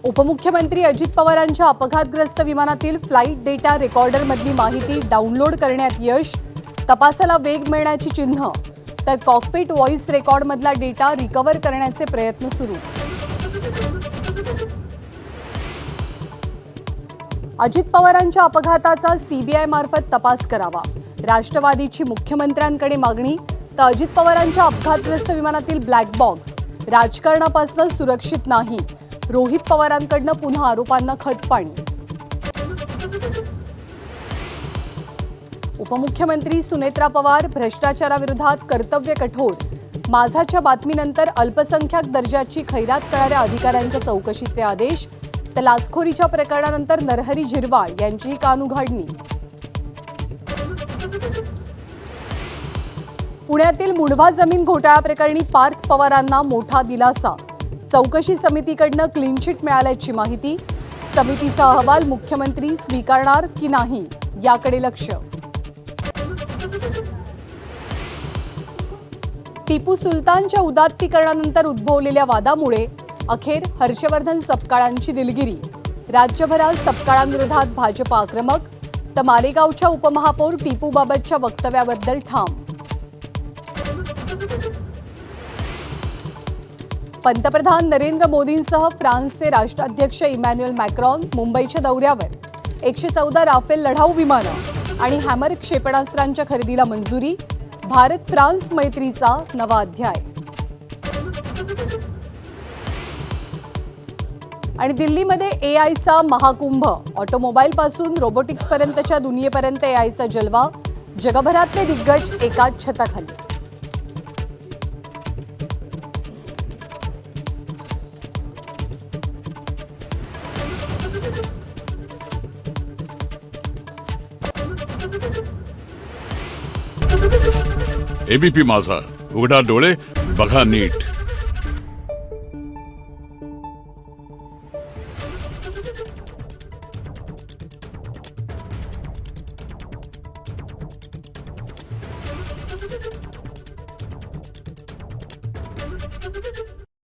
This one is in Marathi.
उपमुख्यमंत्री अजित पवारांच्या अपघातग्रस्त विमानातील फ्लाइट डेटा रेकॉर्डरमधली माहिती डाउनलोड करण्यात यश, तपासाला वेग मिळण्याची चिन्ह, तर कॉकपिट व्हॉइस रेकॉर्डमधला डेटा रिकव्हर करण्याचे प्रयत्न सुरू. अजित पवारांच्या अपघाताचा सीबीआय मार्फत तपास करावा, राष्ट्रवादीची मुख्यमंत्र्यांकडे मागणी. तर अजित पवारांच्या अपघातग्रस्त विमानातील ब्लॅक बॉक्स राजकारणापासून सुरक्षित नाही, रोहित पवारांकडनं पुन्हा आरोपांना खतपाणी. उपमुख्यमंत्री सुनेत्रा पवार भ्रष्टाचाराविरोधात कर्तव्य कठोर. माझाच्या बातमीनंतर अल्पसंख्याक दर्जाची खैरात करणाऱ्या अधिकाऱ्यांच्या चौकशीचे आदेश. तर लाचखोरीच्या प्रकरणानंतर नरहरी झिरवाळ यांचीही कानउघाडणी. पुण्यातील मुंढवा जमीन घोटाळ्याप्रकरणी पार्थ पवारांना मोठा दिलासा. चौकशी समितीकडनं क्लीन चिट मिळाल्याची माहिती. समितीचा अहवाल मुख्यमंत्री स्वीकारणार की नाही याकडे लक्ष. टिपू सुलतानच्या उदात्तीकरणानंतर उद्भवलेल्या वादामुळे अखेर हर्षवर्धन सपकाळांची दिलगिरी. राज्यभरात सपकाळांविरोधात भाजप आक्रमक. तर मालेगावच्या उपमहापौर टिपूबाबतच्या वक्तव्याबद्दल ठाम. पंतप्रधान नरेंद्र मोदींसह फ्रान्सचे राष्ट्राध्यक्ष इमॅन्युएल मॅक्रॉन मुंबईच्या दौऱ्यावर. 114 राफेल लढाऊ विमानं आणि हॅमर क्षेपणास्त्रांच्या खरेदीला मंजुरी. भारत फ्रान्स मैत्रीचा नवा अध्याय. आणि दिल्लीमध्ये एआयचा महाकुंभ. ऑटोमोबाईलपासून रोबोटिक्सपर्यंतच्या दुनियेपर्यंत एआयचा जलवा. जगभरातले दिग्गज एकाच छताखाली. एबीपी माझा, उघडा डोळे बघा नीट.